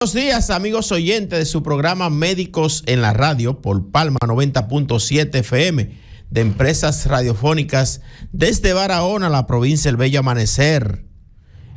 Buenos días, amigos oyentes de su programa Médicos en la Radio por Palma 90.7 FM de Empresas Radiofónicas desde Barahona, la provincia del Bello Amanecer.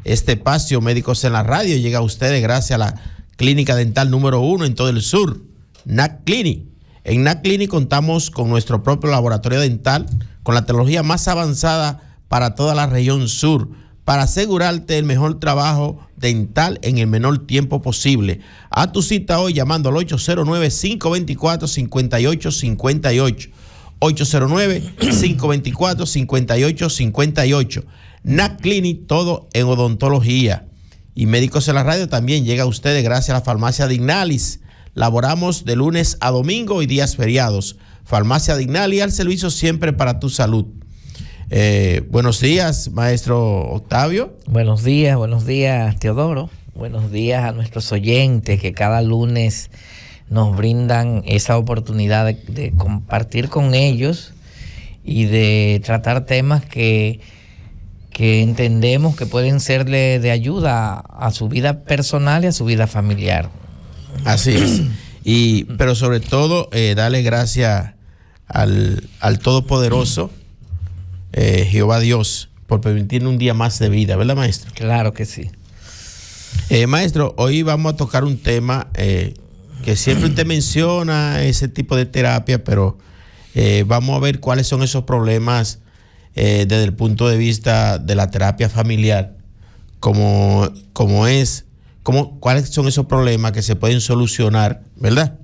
Este espacio Médicos en la Radio llega a ustedes gracias a la clínica dental número 1 en todo el sur, NAC Clinic. En NAC Clinic contamos con nuestro propio laboratorio dental con la tecnología más avanzada para toda la región sur, para asegurarte el mejor trabajo dental en el menor tiempo posible. A tu cita hoy llamando al 809-524-5858. 809-524-5858. NAC Clinic, todo en odontología. Y Médicos en la Radio también llega a ustedes gracias a la farmacia Dignalis. Laboramos de lunes a domingo y días feriados. Farmacia Dignalis, al servicio siempre para tu salud. Buenos días, maestro Octavio. Buenos días, Teodoro. Buenos días a nuestros oyentes que cada lunes nos brindan esa oportunidad de compartir con ellos y de tratar temas que entendemos que pueden serle de ayuda a su vida personal y a su vida familiar. Así es. Pero sobre todo, darle gracias al Todopoderoso, Jehová Dios, por permitirnos un día más de vida, ¿verdad, maestro? Claro que sí. Maestro, hoy vamos a tocar un tema que siempre usted menciona, ese tipo de terapia, pero vamos a ver cuáles son esos problemas desde el punto de vista de la terapia familiar, cuáles son esos problemas que se pueden solucionar, ¿verdad?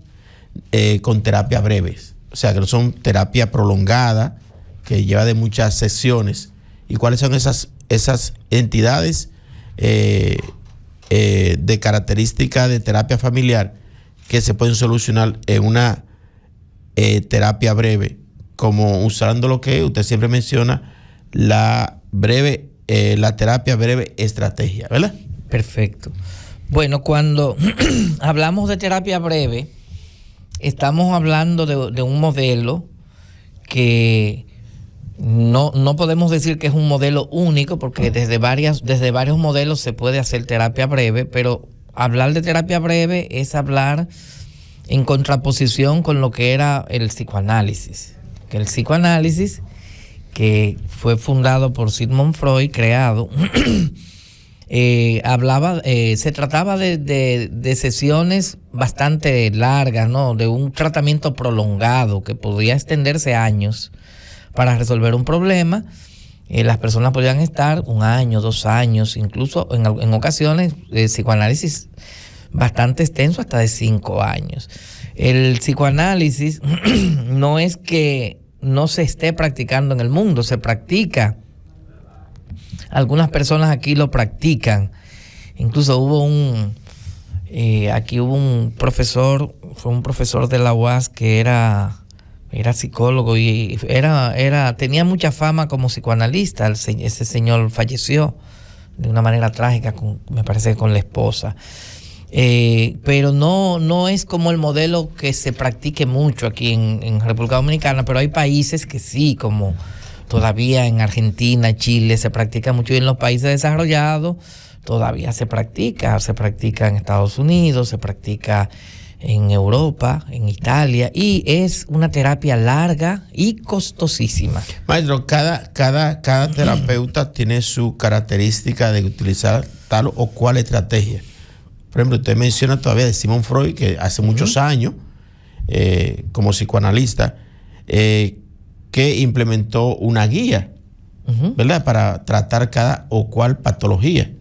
Con terapias breves, o sea, que no son terapia prolongada, que lleva de muchas sesiones, y cuáles son esas entidades de característica de terapia familiar que se pueden solucionar en una terapia breve, como usando lo que usted siempre menciona, la terapia breve estrategia, ¿verdad? Perfecto. Bueno, cuando hablamos de terapia breve, estamos hablando de un modelo que no podemos decir que es un modelo único, porque desde varios modelos se puede hacer terapia breve, pero hablar de terapia breve es hablar en contraposición con lo que era el psicoanálisis. Que el psicoanálisis, que fue fundado por Sigmund Freud, creado, se trataba de sesiones bastante largas, ¿no? De un tratamiento prolongado que podía extenderse años para resolver un problema. Las personas podían estar 1 año, 2 años, incluso en ocasiones psicoanálisis bastante extenso, hasta de 5 años. El psicoanálisis no es que no se esté practicando en el mundo, se practica. Algunas personas aquí lo practican. Incluso hubo un profesor, fue un profesor de la UAS que era psicólogo y tenía mucha fama como psicoanalista. Ese señor falleció de una manera trágica, me parece que con la esposa. Pero no es como el modelo que se practique mucho aquí en República Dominicana, pero hay países que sí, como todavía en Argentina, Chile, se practica mucho, y en los países desarrollados todavía se practica en Estados Unidos, se practica en Europa, en Italia, y es una terapia larga y costosísima. Maestro, cada terapeuta tiene su característica de utilizar tal o cual estrategia. Por ejemplo, usted menciona todavía de Sigmund Freud, que hace muchos años, como psicoanalista, que implementó una guía, ¿verdad?, para tratar cada o cual patología.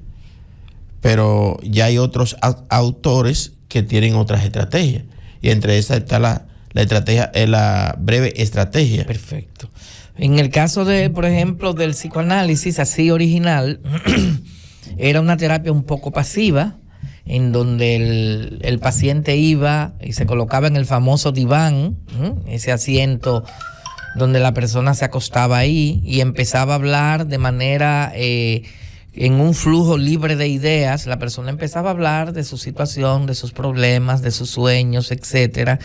Pero ya hay otros autores que tienen otras estrategias, y entre esas está la estrategia, la breve estrategia. Perfecto. En el caso por ejemplo, del psicoanálisis así original, era una terapia un poco pasiva, en donde el paciente iba y se colocaba en el famoso diván, ese asiento donde la persona se acostaba ahí y empezaba a hablar de manera en un flujo libre de ideas. La persona empezaba a hablar de su situación, de sus problemas, de sus sueños, etcétera,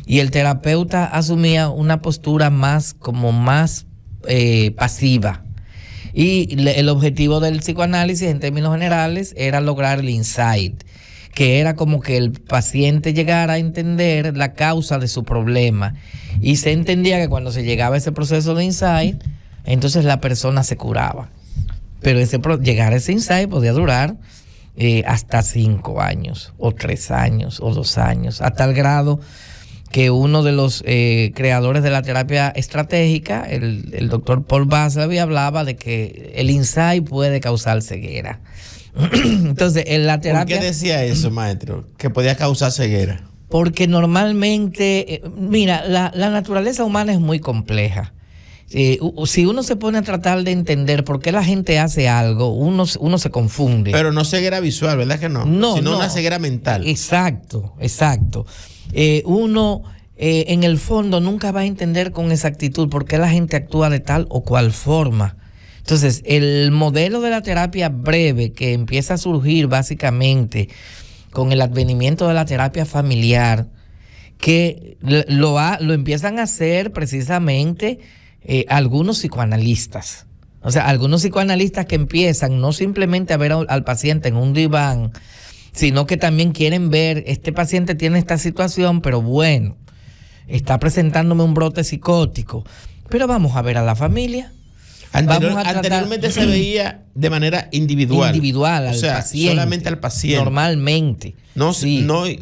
y el terapeuta asumía una postura más pasiva. Y el objetivo del psicoanálisis, en términos generales, era lograr el insight, que era como que el paciente llegara a entender la causa de su problema. Y se entendía que cuando se llegaba a ese proceso de insight, entonces la persona se curaba. Pero llegar a ese insight podía durar hasta 5 años, o 3 años, o 2 años, a tal grado que uno de los creadores de la terapia estratégica, el doctor Paul Watzlawick, hablaba de que el insight puede causar ceguera. Entonces, en la terapia... ¿Por qué decía eso, maestro? Que podía causar ceguera. Porque normalmente, mira, la naturaleza humana es muy compleja. Si uno se pone a tratar de entender por qué la gente hace algo, uno se confunde. Pero no ceguera visual, ¿verdad que no? No, sino no. Una ceguera mental. Exacto. Uno, en el fondo, nunca va a entender con exactitud por qué la gente actúa de tal o cual forma. Entonces, el modelo de la terapia breve que empieza a surgir básicamente con el advenimiento de la terapia familiar, que lo empiezan a hacer precisamente algunos psicoanalistas. O sea, algunos psicoanalistas que empiezan no simplemente a ver al paciente en un diván, sino que también quieren ver, este paciente tiene esta situación, pero bueno, está presentándome un brote psicótico, pero vamos a ver a la familia. Anteriormente se veía de manera individual. Al paciente. Solamente al paciente. Normalmente. No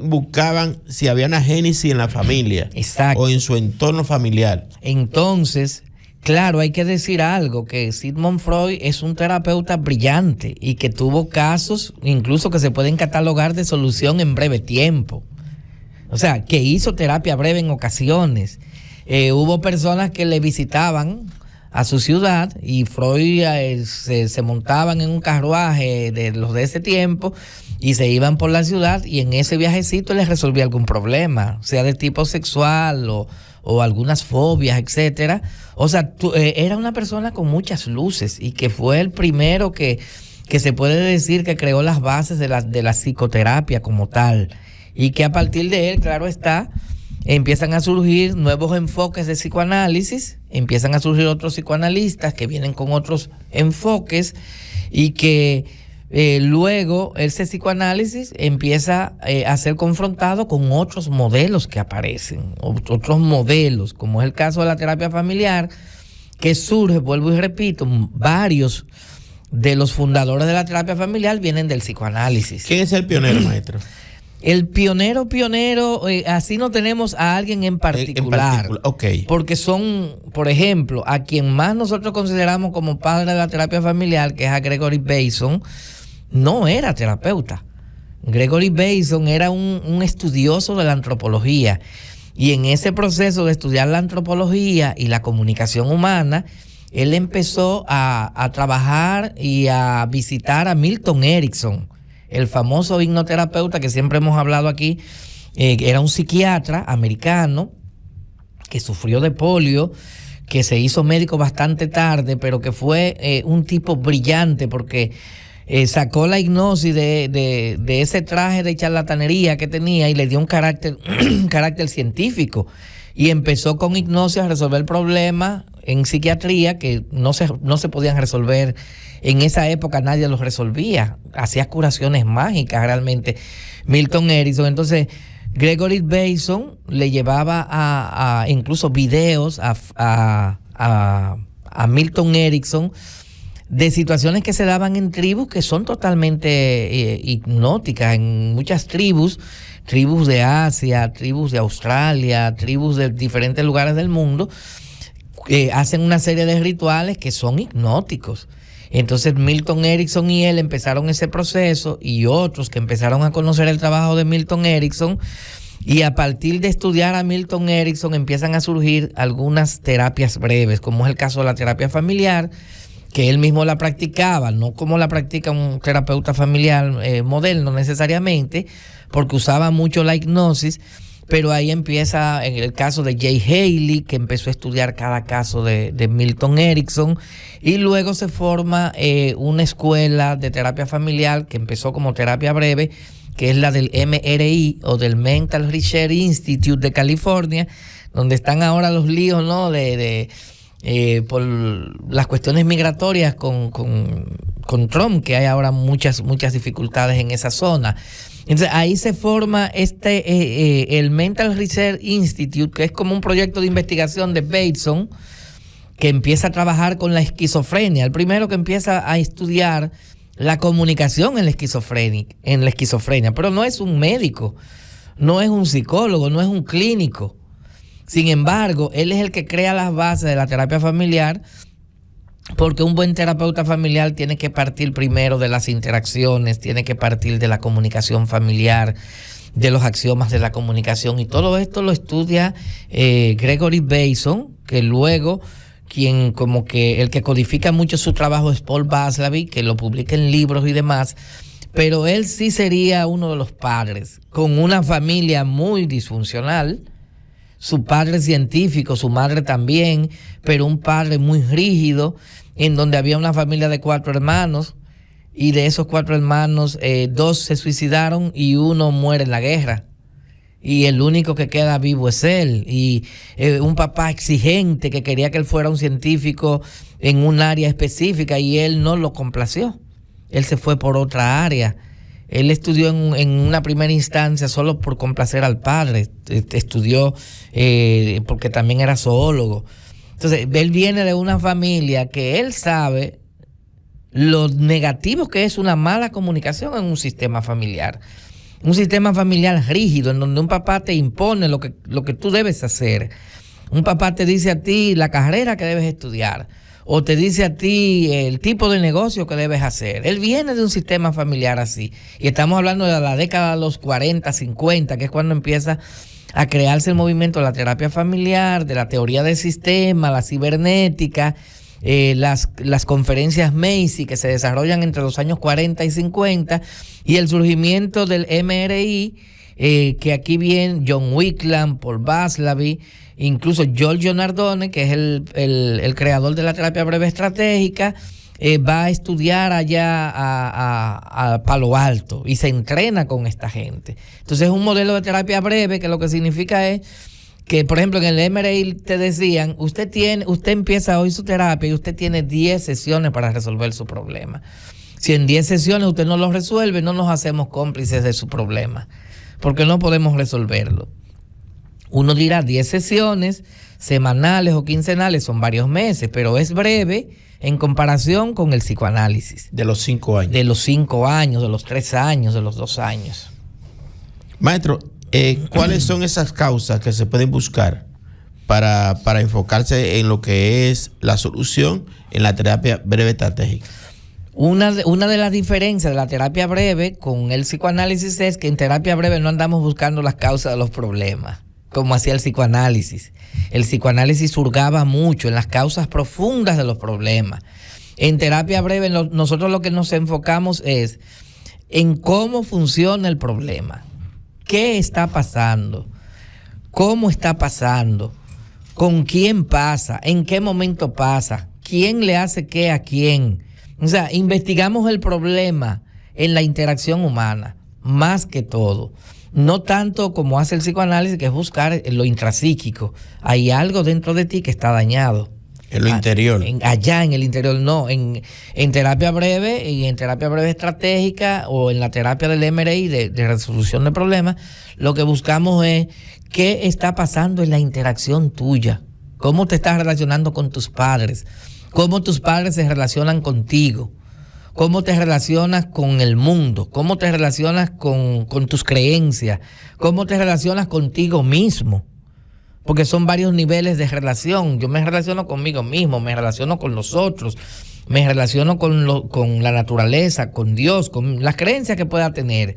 buscaban si había una génesis en la familia. Exacto. O en su entorno familiar. Entonces, claro, hay que decir algo, que Sigmund Freud es un terapeuta brillante y que tuvo casos incluso que se pueden catalogar de solución en breve tiempo. O sea, que hizo terapia breve en ocasiones. Hubo personas que le visitaban a su ciudad y Freud se montaban en un carruaje de los de ese tiempo y se iban por la ciudad, y en ese viajecito les resolvía algún problema, sea de tipo sexual o algunas fobias, etcétera. O sea, era una persona con muchas luces y que fue el primero que se puede decir que creó las bases de la psicoterapia como tal, y que a partir de él, claro está, empiezan a surgir nuevos enfoques de psicoanálisis, empiezan a surgir otros psicoanalistas que vienen con otros enfoques, y que luego ese psicoanálisis empieza a ser confrontado con otros modelos que aparecen, otros modelos, como es el caso de la terapia familiar, que surge, vuelvo y repito, varios de los fundadores de la terapia familiar vienen del psicoanálisis. ¿Quién es el pionero, maestro? El pionero, así no tenemos a alguien en particular. Okay. Porque son, por ejemplo, a quien más nosotros consideramos como padre de la terapia familiar, que es a Gregory Bateson, no era terapeuta. Gregory Bateson era un estudioso de la antropología. Y en ese proceso de estudiar la antropología y la comunicación humana, él empezó a trabajar y a visitar a Milton Erickson, el famoso hipnoterapeuta que siempre hemos hablado aquí. Era un psiquiatra americano que sufrió de polio, que se hizo médico bastante tarde, pero que fue un tipo brillante porque sacó la hipnosis de ese traje de charlatanería que tenía y le dio un carácter científico. Y empezó con hipnosis a resolver problemas en psiquiatría que no se podían resolver. En esa época nadie los resolvía. Hacía curaciones mágicas realmente Milton Erickson. Entonces, Gregory Bateson le llevaba a incluso videos a Milton Erickson de situaciones que se daban en tribus que son totalmente hipnóticas. En muchas tribus de Asia, tribus de Australia, tribus de diferentes lugares del mundo, hacen una serie de rituales que son hipnóticos. Entonces Milton Erickson y él empezaron ese proceso, y otros que empezaron a conocer el trabajo de Milton Erickson, y a partir de estudiar a Milton Erickson empiezan a surgir algunas terapias breves, como es el caso de la terapia familiar, que él mismo la practicaba, no como la practica un terapeuta familiar moderno necesariamente, porque usaba mucho la hipnosis. Pero ahí empieza, en el caso de Jay Haley, que empezó a estudiar cada caso de Milton Erickson, y luego se forma una escuela de terapia familiar que empezó como terapia breve, que es la del MRI, o del Mental Research Institute de California, donde están ahora los líos, ¿no? Por las cuestiones migratorias con Trump, que hay ahora muchas dificultades en esa zona. Entonces ahí se forma el Mental Research Institute, que es como un proyecto de investigación de Bateson, que empieza a trabajar con la esquizofrenia. El primero que empieza a estudiar la comunicación en la esquizofrenia, pero no es un médico, no es un psicólogo, no es un clínico. Sin embargo, él es el que crea las bases de la terapia familiar, porque un buen terapeuta familiar tiene que partir primero de las interacciones, tiene que partir de la comunicación familiar, de los axiomas de la comunicación, y todo esto lo estudia Gregory Bateson, que luego el que codifica mucho su trabajo es Paul Watzlawick, que lo publica en libros y demás, pero él sí sería uno de los padres, con una familia muy disfuncional, su padre científico, su madre también, pero un padre muy rígido, en donde había una familia de 4 hermanos, y de esos 4 hermanos, 2 se suicidaron y 1 muere en la guerra. Y el único que queda vivo es él. Y un papá exigente que quería que él fuera un científico en un área específica, y él no lo complació. Él se fue por otra área. Él estudió en una primera instancia solo por complacer al padre. Estudió porque también era zoólogo. Entonces, él viene de una familia que él sabe lo negativo que es una mala comunicación en un sistema familiar. Un sistema familiar rígido, en donde un papá te impone lo que tú debes hacer. Un papá te dice a ti la carrera que debes estudiar, o te dice a ti el tipo de negocio que debes hacer. Él viene de un sistema familiar así. Y estamos hablando de la década de los 40, 50, que es cuando empieza a crearse el movimiento de la terapia familiar, de la teoría del sistema, la cibernética, las conferencias Macy que se desarrollan entre los años 40 y 50, y el surgimiento del MRI, que aquí viene John Wickland, Paul Watzlawick, incluso Giorgio Nardone, que es el creador de la terapia breve estratégica, va a estudiar allá a Palo Alto y se entrena con esta gente. Entonces es un modelo de terapia breve que lo que significa es que, por ejemplo, en el MRI te decían, usted empieza hoy su terapia y usted tiene 10 sesiones para resolver su problema. Si en 10 sesiones usted no lo resuelve, no nos hacemos cómplices de su problema, porque no podemos resolverlo. Uno dirá 10 sesiones semanales o quincenales, son varios meses, pero es breve en comparación con el psicoanálisis. De los 5 años. De los 5 años, de los 3 años, de los 2 años. Maestro, ¿cuáles son esas causas que se pueden buscar para enfocarse en lo que es la solución en la terapia breve estratégica? Una de las diferencias de la terapia breve con el psicoanálisis es que en terapia breve no andamos buscando las causas de los problemas, como hacía el psicoanálisis. El psicoanálisis hurgaba mucho en las causas profundas de los problemas. En terapia breve nosotros lo que nos enfocamos es en cómo funciona el problema. ¿Qué está pasando? ¿Cómo está pasando? ¿Con quién pasa? ¿En qué momento pasa? ¿Quién le hace qué a quién? O sea, investigamos el problema en la interacción humana, más que todo. No tanto como hace el psicoanálisis, que es buscar lo intrapsíquico. Hay algo dentro de ti que está dañado. En lo interior. Allá en el interior, no. En terapia breve y en terapia breve estratégica o en la terapia del MRI de resolución de problemas, lo que buscamos es qué está pasando en la interacción tuya. Cómo te estás relacionando con tus padres. Cómo tus padres se relacionan contigo. Cómo te relacionas con el mundo. Cómo te relacionas con tus creencias. Cómo te relacionas contigo mismo. Porque son varios niveles de relación. Yo me relaciono conmigo mismo, me relaciono con los otros, me relaciono con la naturaleza, con Dios, con las creencias que pueda tener.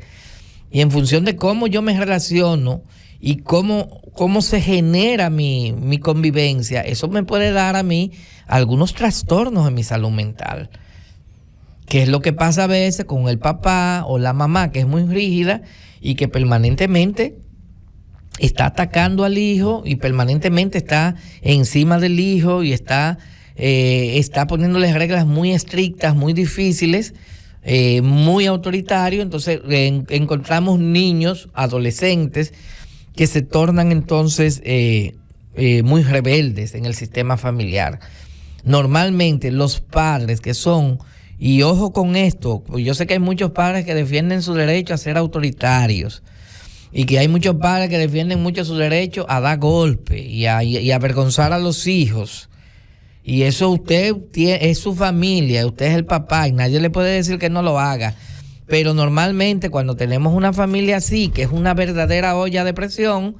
Y en función de cómo yo me relaciono y cómo se genera mi convivencia, eso me puede dar a mí algunos trastornos en mi salud mental. Que es lo que pasa a veces con el papá o la mamá, que es muy rígida y que permanentemente está atacando al hijo y permanentemente está encima del hijo y está poniéndole reglas muy estrictas, muy difíciles, muy autoritarios. Entonces encontramos niños, adolescentes, que se tornan entonces muy rebeldes en el sistema familiar. Normalmente los padres que son Y ojo con esto, pues yo sé que hay muchos padres que defienden su derecho a ser autoritarios y que hay muchos padres que defienden mucho su derecho a dar golpe y a avergonzar a los hijos. Y eso usted es su familia, usted es el papá y nadie le puede decir que no lo haga. Pero normalmente cuando tenemos una familia así, que es una verdadera olla de presión,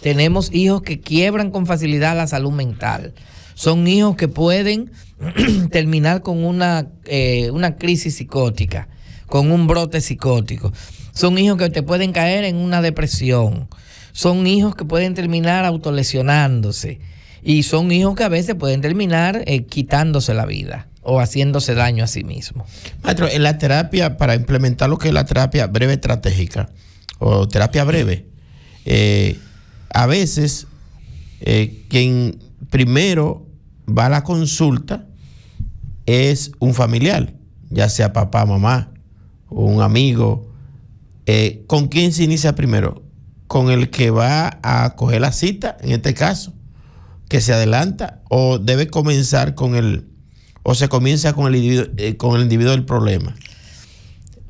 tenemos hijos que quiebran con facilidad la salud mental. Son hijos que pueden terminar con una crisis psicótica, con un brote psicótico. Son hijos que te pueden caer en una depresión. Son hijos que pueden terminar autolesionándose. Y son hijos que a veces pueden terminar quitándose la vida o haciéndose daño a sí mismo. Maestro, en la terapia, para implementar lo que es la terapia breve estratégica o terapia breve, a veces quien primero va a la consulta es un familiar, ya sea papá, mamá o un amigo. ¿Con quién se inicia primero? Con el que va a coger la cita, en este caso, que se adelanta, o debe comenzar o se comienza con el individuo del problema.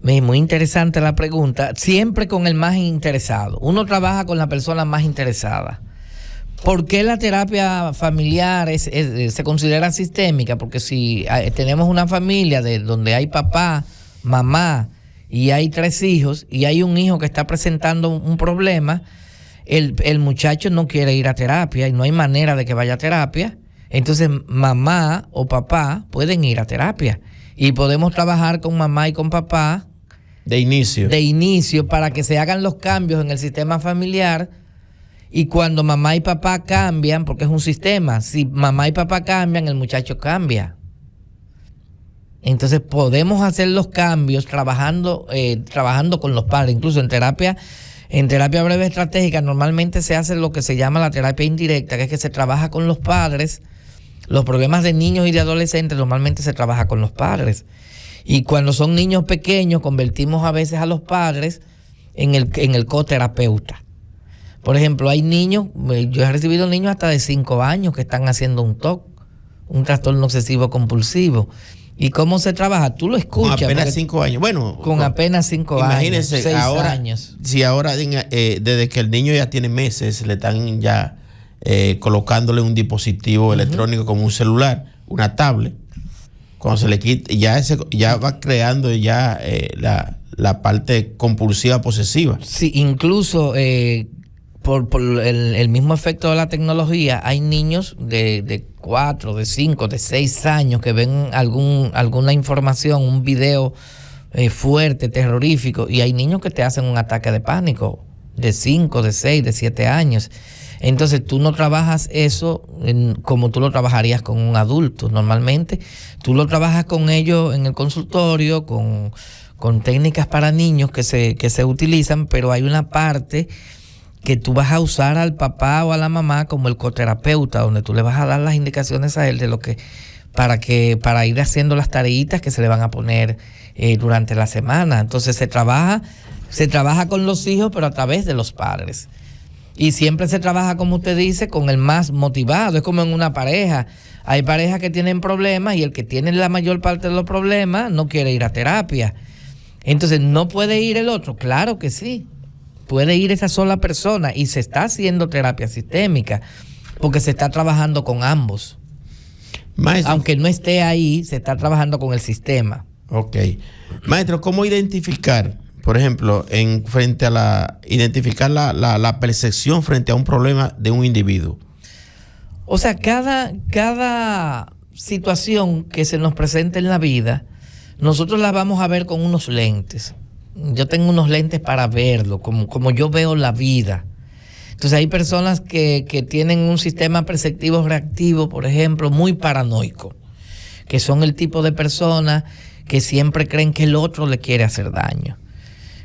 Muy interesante la pregunta. Siempre con el más interesado. Uno trabaja con la persona más interesada. ¿Por qué la terapia familiar se considera sistémica? Porque si tenemos una familia donde hay papá, mamá y hay 3 hijos y hay un hijo que está presentando un problema, el muchacho no quiere ir a terapia y no hay manera de que vaya a terapia. Entonces mamá o papá pueden ir a terapia y podemos trabajar con mamá y con papá de inicio para que se hagan los cambios en el sistema familiar. Y cuando mamá y papá cambian, porque es un sistema, si mamá y papá cambian, el muchacho cambia. Entonces podemos hacer los cambios trabajando con los padres. Incluso en terapia breve estratégica normalmente se hace lo que se llama la terapia indirecta, que es que se trabaja con los padres. Los problemas de niños y de adolescentes normalmente se trabaja con los padres. Y cuando son niños pequeños, convertimos a veces a los padres en el coterapeuta. Por ejemplo, hay niños, yo he recibido niños hasta de 5 años que están haciendo un TOC, un trastorno obsesivo compulsivo. ¿Y cómo se trabaja? Tú lo escuchas. Con apenas 5 años. Bueno, con apenas 5 años. Imagínense, 6 años. Si ahora, desde que el niño ya tiene meses, le están ya colocándole un dispositivo electrónico como un celular, una tablet. Cuando se le quita, ya va creando ya la parte compulsiva posesiva. Sí, incluso por el mismo efecto de la tecnología, hay niños de 4, de 5, de 6 años que ven alguna información, un video fuerte, terrorífico, y hay niños que te hacen un ataque de pánico de 5, de 6, de 7 años. Entonces tú no trabajas eso como tú lo trabajarías con un adulto. Normalmente tú lo trabajas con ellos en el consultorio, con técnicas para niños que se utilizan, pero hay una parte que tú vas a usar al papá o a la mamá como el coterapeuta, donde tú le vas a dar las indicaciones a él de lo que para ir haciendo las tareitas que se le van a poner durante la semana. Entonces se trabaja con los hijos, pero a través de los padres. Y siempre se trabaja, como usted dice, con el más motivado. Es como en una pareja. Hay parejas que tienen problemas y el que tiene la mayor parte de los problemas no quiere ir a terapia. Entonces, ¿no puede ir el otro? Claro que sí. Puede ir esa sola persona y se está haciendo terapia sistémica porque se está trabajando con ambos. Maestro, aunque no esté ahí, se está trabajando con el sistema. Ok. Maestro, ¿cómo identificar, por ejemplo, identificar la percepción frente a un problema de un individuo? O sea, cada situación que se nos presenta en la vida, nosotros la vamos a ver con unos lentes. Yo tengo unos lentes para verlo, como yo veo la vida. Entonces hay personas que tienen un sistema perceptivo reactivo, por ejemplo, muy paranoico, que son el tipo de personas que siempre creen que el otro le quiere hacer daño,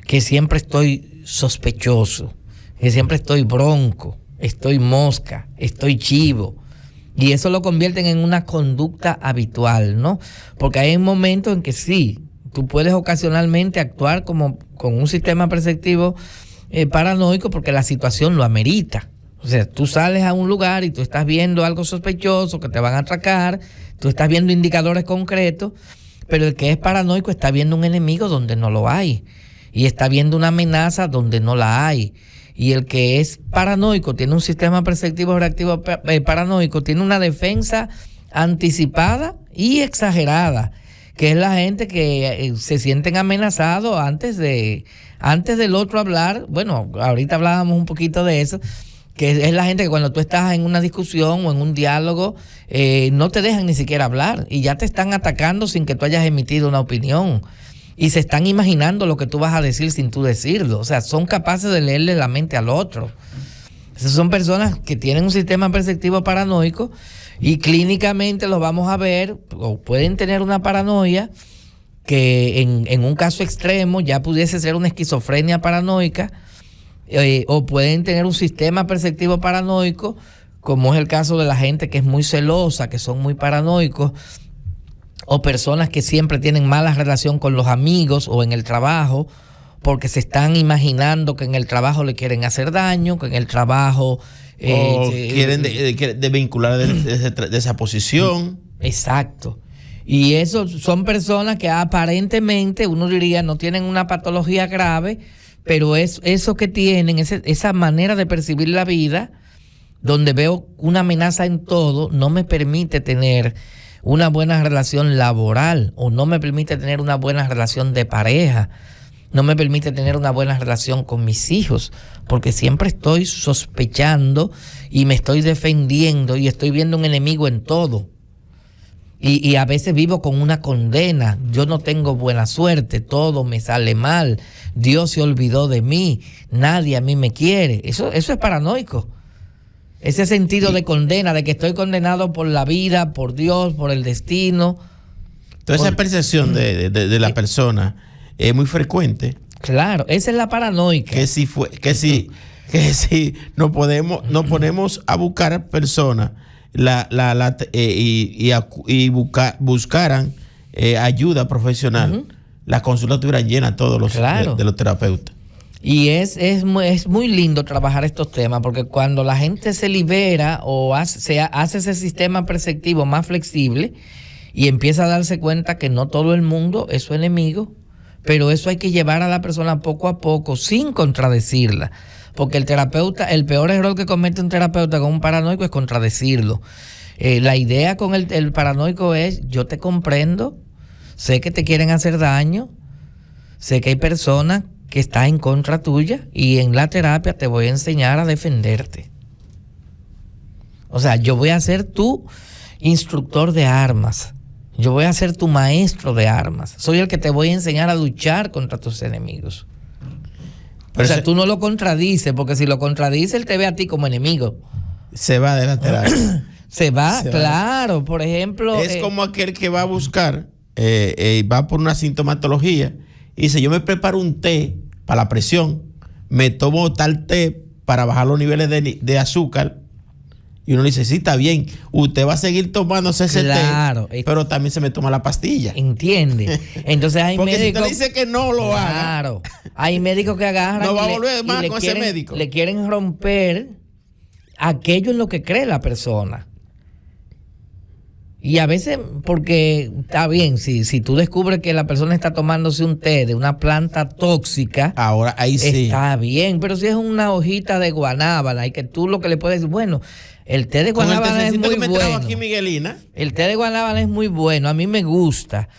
que siempre estoy sospechoso, que siempre estoy bronco, estoy mosca, estoy chivo. Y eso lo convierten en una conducta habitual, ¿no? Porque hay momentos en que sí, tú puedes ocasionalmente actuar como con un sistema perceptivo paranoico porque la situación lo amerita. O sea, tú sales a un lugar y tú estás viendo algo sospechoso, que te van a atracar, tú estás viendo indicadores concretos, Pero el que es paranoico está viendo un enemigo donde no lo hay. Y está viendo una amenaza donde no la hay. Y el que es paranoico tiene un sistema perceptivo reactivo paranoico, tiene una defensa anticipada y exagerada, que es la gente que se sienten amenazados antes del otro hablar. Bueno, ahorita hablábamos un poquito de eso, que es la gente que cuando tú estás en una discusión o en un diálogo, no te dejan ni siquiera hablar y ya te están atacando sin que tú hayas emitido una opinión. Y se están imaginando lo que tú vas a decir sin tú decirlo. O sea, son capaces de leerle la mente al otro. Esas son personas que tienen un sistema perceptivo paranoico y clínicamente los vamos a ver, o pueden tener una paranoia que en un caso extremo ya pudiese ser una esquizofrenia paranoica, o pueden tener un sistema perceptivo paranoico, como es el caso de la gente que es muy celosa, que son muy paranoicos, o personas que siempre tienen mala relación con los amigos o en el trabajo, porque se están imaginando que en el trabajo le quieren hacer daño, que en el trabajo... o quieren desvincular de esa posición. Exacto. Y eso son personas que aparentemente, uno diría, no tienen una patología grave, pero es eso que tienen, esa manera de percibir la vida, donde veo una amenaza en todo, no me permite tener una buena relación laboral, o no me permite tener una buena relación de pareja, no me permite tener una buena relación con mis hijos, porque siempre estoy sospechando y me estoy defendiendo y estoy viendo un enemigo en todo. Y a veces vivo con una condena. Yo no tengo buena suerte, todo me sale mal, Dios se olvidó de mí, nadie a mí me quiere. Eso es paranoico. Ese sentido de condena, de que estoy condenado por la vida, por Dios, por el destino. Entonces esa percepción de la persona es muy frecuente. Claro, esa es la paranoica. Que si no ponemos a buscar personas buscaran ayuda profesional, las consultas estuvieran llenas todos los de los terapeutas. Y es muy lindo trabajar estos temas, porque cuando la gente se libera o hace ese sistema perceptivo más flexible y empieza a darse cuenta que no todo el mundo es su enemigo, pero eso hay que llevar a la persona poco a poco sin contradecirla, porque el peor error que comete un terapeuta con un paranoico es contradecirlo. La idea con el paranoico es: yo te comprendo, sé que te quieren hacer daño, sé que hay personas que están en contra tuya y en la terapia te voy a enseñar a defenderte. O sea, yo voy a ser tu instructor de armas, yo voy a ser tu maestro de armas, soy el que te voy a enseñar a luchar contra tus enemigos. Pero o sea, tú no lo contradices, porque si lo contradices, él te ve a ti como enemigo. Se va de la terapia. Se va. Por ejemplo... Es como aquel que va a buscar, va por una sintomatología y dice: yo me preparo un té para la presión, me tomo tal té para bajar los niveles de azúcar. Y uno dice: sí, está bien, usted va a seguir tomándose ese té, pero también se me toma la pastilla. ¿Entiende? Entonces hay porque médicos... Porque si usted dice que no lo haga... Claro. Hay médicos que agarran... No va a volver más con ese médico. Le quieren romper aquello en lo que cree la persona. Y a veces, porque está bien, si tú descubres que la persona está tomándose un té de una planta tóxica, ahora ahí sí está bien, pero si es una hojita de guanábana y que tú lo que le puedes decir, bueno, el té de guanábana es muy bueno. Aquí, Miguelina. El té de guanábana es muy bueno, a mí me gusta,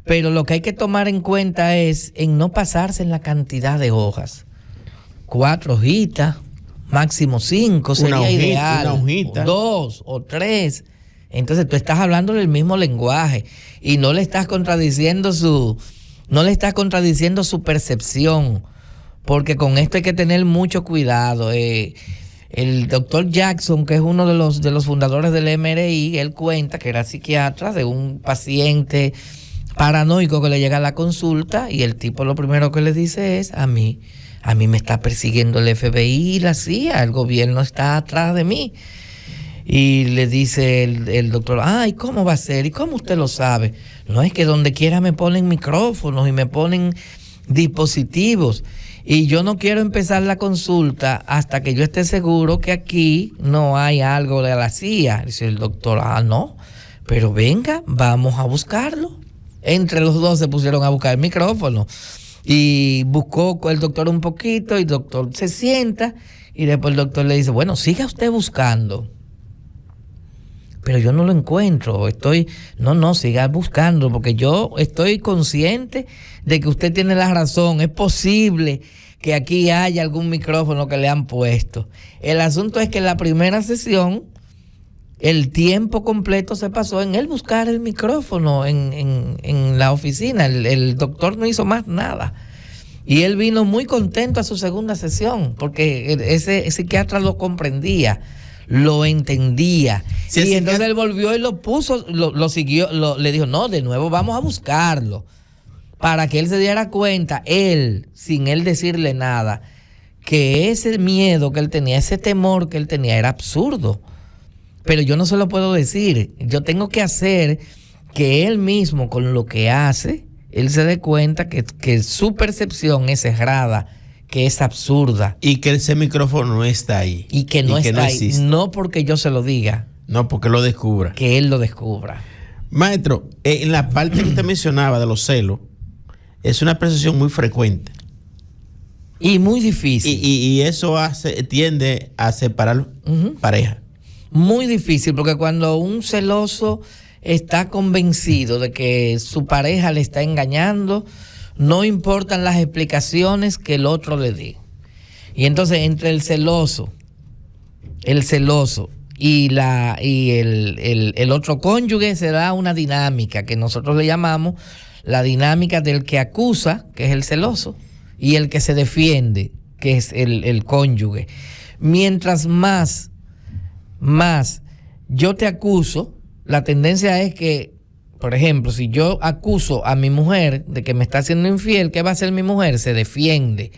pero lo que hay que tomar en cuenta es en no pasarse en la cantidad de hojas. 4 hojitas, máximo 5 sería ideal. Una hojita. 2 o 3. Entonces tú estás hablando del mismo lenguaje y no le estás contradiciendo su percepción, porque con esto hay que tener mucho cuidado. El doctor Jackson, que es uno de los fundadores del MRI, él cuenta que era psiquiatra de un paciente paranoico que le llega a la consulta y el tipo lo primero que le dice es: a mí me está persiguiendo el FBI y la CIA, el gobierno está atrás de mí. Y le dice el doctor: ay, ¿cómo va a ser? ¿Y cómo usted lo sabe? No, es que donde quiera me ponen micrófonos y me ponen dispositivos. Y yo no quiero empezar la consulta hasta que yo esté seguro que aquí no hay algo de la CIA. Dice el doctor: no, pero venga, vamos a buscarlo. Entre los dos se pusieron a buscar el micrófono. Y buscó el doctor un poquito y el doctor se sienta y después el doctor le dice, bueno, siga usted buscando. Pero yo no lo encuentro, siga buscando, porque yo estoy consciente de que usted tiene la razón. Es posible que aquí haya algún micrófono que le han puesto. El asunto es que en la primera sesión, el tiempo completo se pasó en él buscar el micrófono en la oficina. El doctor no hizo más nada. Y él vino muy contento a su segunda sesión, porque ese psiquiatra lo comprendía, lo entendía. Sí, y entonces él volvió y lo puso, lo siguió, le dijo, no, de nuevo vamos a buscarlo. Para que él se diera cuenta, él, sin él decirle nada, que ese miedo que él tenía, ese temor que él tenía era absurdo. Pero yo no se lo puedo decir. Yo tengo que hacer que él mismo, con lo que hace, él se dé cuenta que su percepción es errada, que es absurda. Y que ese micrófono no está ahí. Y que no está ahí. Existe. No porque yo se lo diga. No, porque lo descubra. Que él lo descubra. Maestro, en la parte que usted mencionaba de los celos, es una percepción muy frecuente. Y muy difícil. Y eso tiende a separar pareja. Muy difícil, porque cuando un celoso está convencido de que su pareja le está engañando, no importan las explicaciones que el otro le dé. Y entonces entre el celoso y el otro cónyuge se da una dinámica que nosotros le llamamos la dinámica del que acusa, que es el celoso, y el que se defiende, que es el cónyuge. Mientras más yo te acuso, la tendencia es que, por ejemplo, si yo acuso a mi mujer de que me está haciendo infiel, ¿qué va a hacer mi mujer? Se defiende.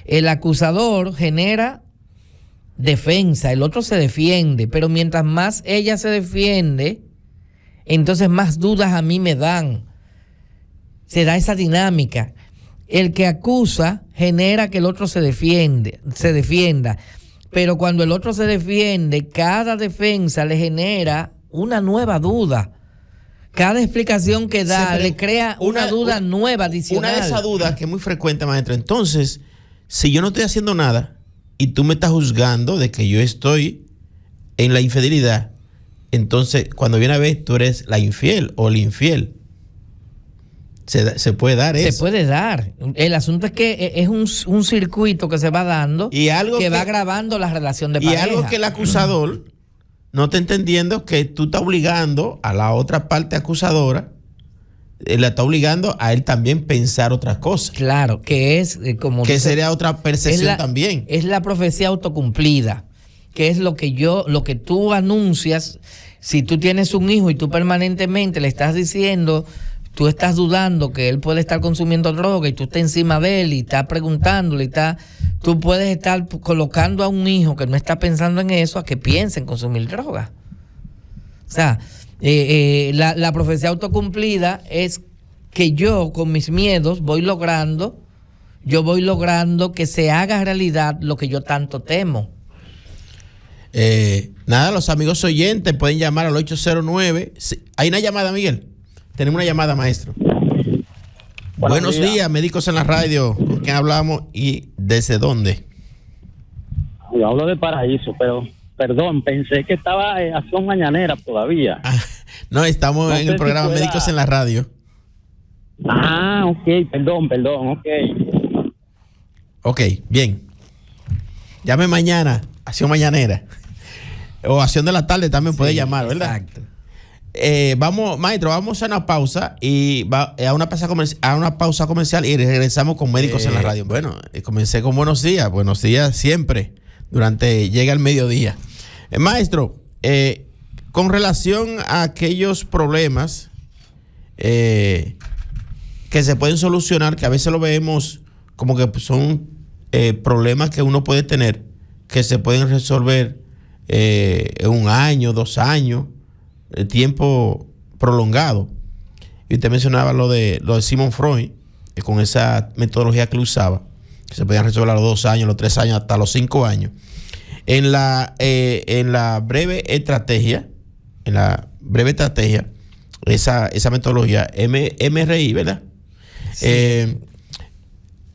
El acusador genera defensa, el otro se defiende, pero mientras más ella se defiende, entonces más dudas a mí me dan. Se da esa dinámica. El que acusa genera que el otro se defienda. Pero cuando el otro se defiende, cada defensa le genera una nueva duda. Cada explicación que da le crea una duda nueva adicional. Una de esas dudas que es muy frecuente, maestro. Entonces, si yo no estoy haciendo nada y tú me estás juzgando de que yo estoy en la infidelidad, entonces cuando viene a ver tú eres la infiel o el infiel. Se puede dar eso. Se puede dar. El asunto es que es un circuito que se va dando y algo que va agravando la relación de pareja. Y algo que el acusador no está entendiendo, que tú estás obligando a la otra parte acusadora, la está obligando a él también pensar otras cosas. Claro, que es como... Que sería otra percepción también. Es la profecía autocumplida, que es lo que tú anuncias. Si tú tienes un hijo y tú permanentemente le estás diciendo... Tú estás dudando que él puede estar consumiendo droga y tú estás encima de él y estás preguntándole tú puedes estar colocando a un hijo que no está pensando en eso a que piense en consumir droga. O sea, la profecía autocumplida es que yo con mis miedos voy logrando que se haga realidad lo que yo tanto temo. Los amigos oyentes pueden llamar al 809. ¿Hay una llamada, Miguel? Tenemos una llamada, maestro. Buenos días, Médicos en la Radio. ¿Con quién hablamos y desde dónde? Yo hablo de Paraíso, pero, perdón, pensé que estaba en Acción Mañanera todavía. No, estamos en el programa Médicos en la Radio. Ok, perdón, ok. Ok, bien. Llame mañana, Acción Mañanera. O Acción de la Tarde también puede llamar, ¿verdad? Exacto. Maestro, vamos a una pausa y a una pausa comercial y regresamos con Médicos en la Radio. Bueno, comencé con buenos días siempre, llega el mediodía. Maestro, con relación a aquellos problemas que se pueden solucionar, que a veces lo vemos como que son problemas que uno puede tener, que se pueden resolver en 1 año, 2 años, el tiempo prolongado. Y usted mencionaba lo de Sigmund Freud, con esa metodología que él usaba, que se podían resolver a los 2 años, los 3 años, hasta los 5 años. En la breve estrategia, esa metodología MRI, ¿verdad? Sí.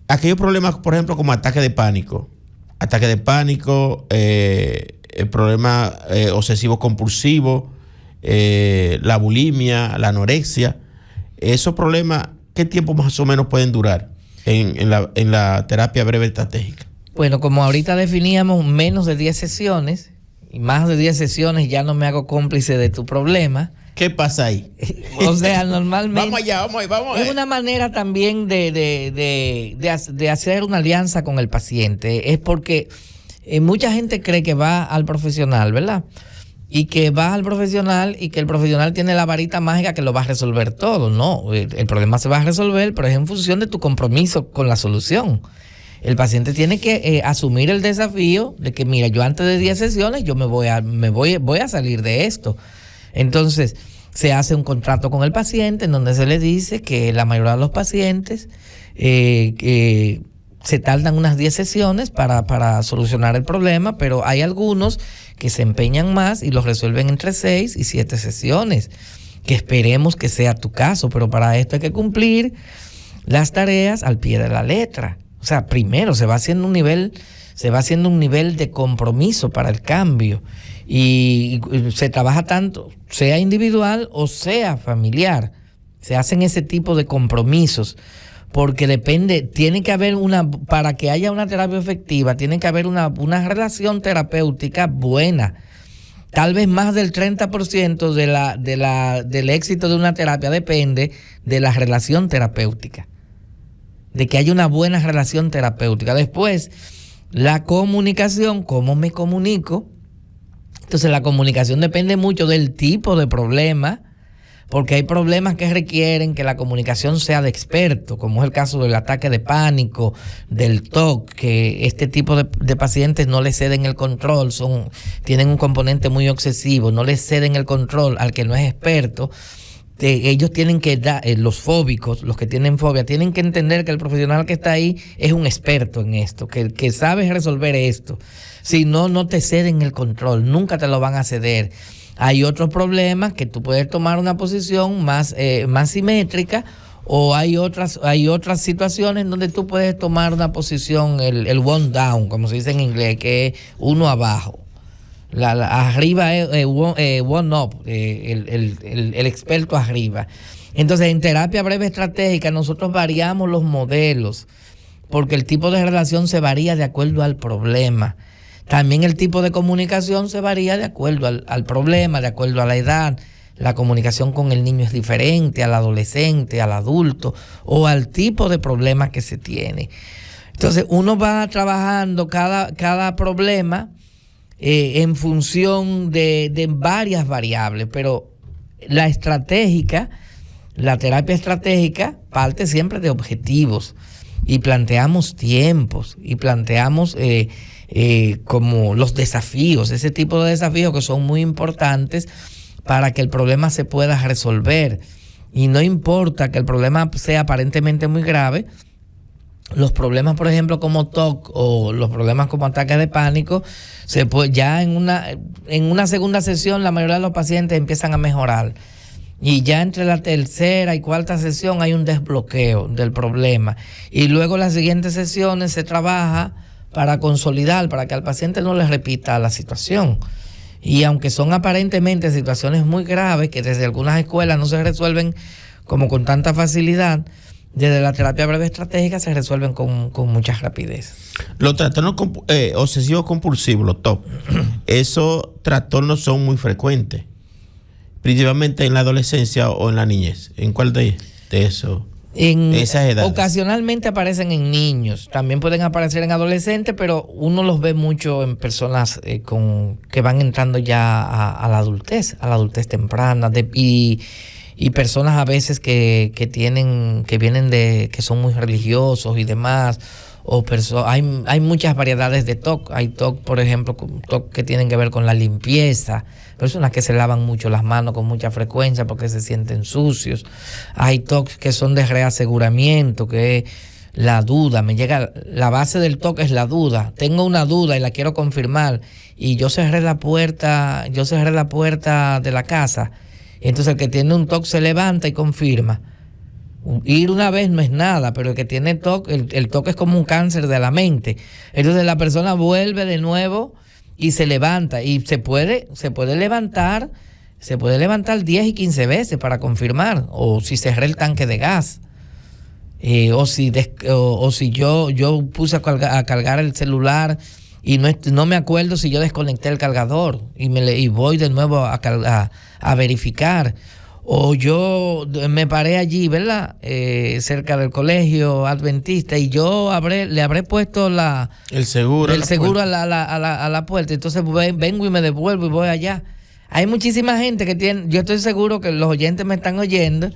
Aquellos problemas, por ejemplo, como ataque de pánico, el problema obsesivo compulsivo, la bulimia, la anorexia, esos problemas, ¿qué tiempo más o menos pueden durar en la terapia breve estratégica? Bueno, como ahorita definíamos, menos de 10 sesiones, y más de 10 sesiones ya no me hago cómplice de tu problema. ¿Qué pasa ahí? O sea, normalmente... vamos allá. Es una manera también de hacer una alianza con el paciente. Es porque mucha gente cree que va al profesional, ¿verdad? Y que va al profesional y que el profesional tiene la varita mágica que lo va a resolver todo. No, el problema se va a resolver, pero es en función de tu compromiso con la solución. El paciente tiene que asumir el desafío de que, mira, yo antes de 10 sesiones yo voy a salir de esto. Entonces, se hace un contrato con el paciente en donde se le dice que la mayoría de los pacientes se tardan unas 10 sesiones para solucionar el problema, pero hay algunos que se empeñan más y los resuelven entre 6 y 7 sesiones, que esperemos que sea tu caso, pero para esto hay que cumplir las tareas al pie de la letra. O sea, primero se va haciendo un nivel de compromiso para el cambio y se trabaja tanto, sea individual o sea familiar. Se hacen ese tipo de compromisos porque tiene que haber para que haya una terapia efectiva, tiene que haber una relación terapéutica buena. Tal vez más del 30% del éxito de una terapia depende de la relación terapéutica, de que haya una buena relación terapéutica. Después, la comunicación, cómo me comunico. Entonces, la comunicación depende mucho del tipo de problema, porque hay problemas que requieren que la comunicación sea de experto, como es el caso del ataque de pánico, del TOC, que este tipo de pacientes no le ceden el control, tienen un componente muy obsesivo, no le ceden el control al que no es experto. Ellos tienen que dar, los fóbicos, los que tienen fobia, tienen que entender que el profesional que está ahí es un experto en esto, que sabe resolver esto. Si no, no te ceden el control, nunca te lo van a ceder. Hay otros problemas que tú puedes tomar una posición más simétrica, o hay otras situaciones donde tú puedes tomar una posición, el one down, como se dice en inglés, que es uno abajo. Arriba es one up, el experto arriba. Entonces, en terapia breve estratégica nosotros variamos los modelos porque el tipo de relación se varía de acuerdo al problema. También el tipo de comunicación se varía de acuerdo al problema, de acuerdo a la edad. La comunicación con el niño es diferente, al adolescente, al adulto o al tipo de problema que se tiene. Entonces, uno va trabajando cada problema en función de varias variables, pero la terapia estratégica parte siempre de objetivos y planteamos tiempos y planteamos como los desafíos, ese tipo de desafíos que son muy importantes para que el problema se pueda resolver. Y no importa que el problema sea aparentemente muy grave, los problemas, por ejemplo, como TOC o los problemas como ataques de pánico, ya en una segunda sesión la mayoría de los pacientes empiezan a mejorar. Y ya entre la tercera y cuarta sesión hay un desbloqueo del problema. Y luego las siguientes sesiones se trabaja para consolidar, para que al paciente no le repita la situación. Y aunque son aparentemente situaciones muy graves que desde algunas escuelas no se resuelven como con tanta facilidad, desde la terapia breve estratégica se resuelven con mucha rapidez. Los trastornos obsesivos compulsivos, los TOC, esos trastornos son muy frecuentes, principalmente en la adolescencia o en la niñez. ¿En cuál de eso? En esas edades. Ocasionalmente aparecen en niños, también pueden aparecer en adolescentes, pero uno los ve mucho en personas que van entrando ya a la adultez temprana, y personas a veces que son muy religiosos y demás, o hay muchas variedades de TOC. Hay TOC, por ejemplo, TOC que tienen que ver con la limpieza, personas que se lavan mucho las manos con mucha frecuencia porque se sienten sucios. Hay TOC que son de reaseguramiento, que es la duda. La base del TOC es la duda. Tengo una duda y la quiero confirmar, y yo cerré la puerta de la casa Entonces el que tiene un TOC se levanta y confirma. Ir una vez no es nada, pero el que tiene TOC, el TOC es como un cáncer de la mente. Entonces la persona vuelve de nuevo y se levanta. Y se puede levantar 10 y 15 veces para confirmar. O si cerré el tanque de gas. O si yo puse a cargar el celular y no me acuerdo si yo desconecté el cargador y voy de nuevo a verificar. O yo me paré allí, ¿verdad? Cerca del colegio adventista y yo le habré puesto el seguro a la puerta. Entonces vengo y me devuelvo y voy allá. Hay muchísima gente yo estoy seguro que los oyentes me están oyendo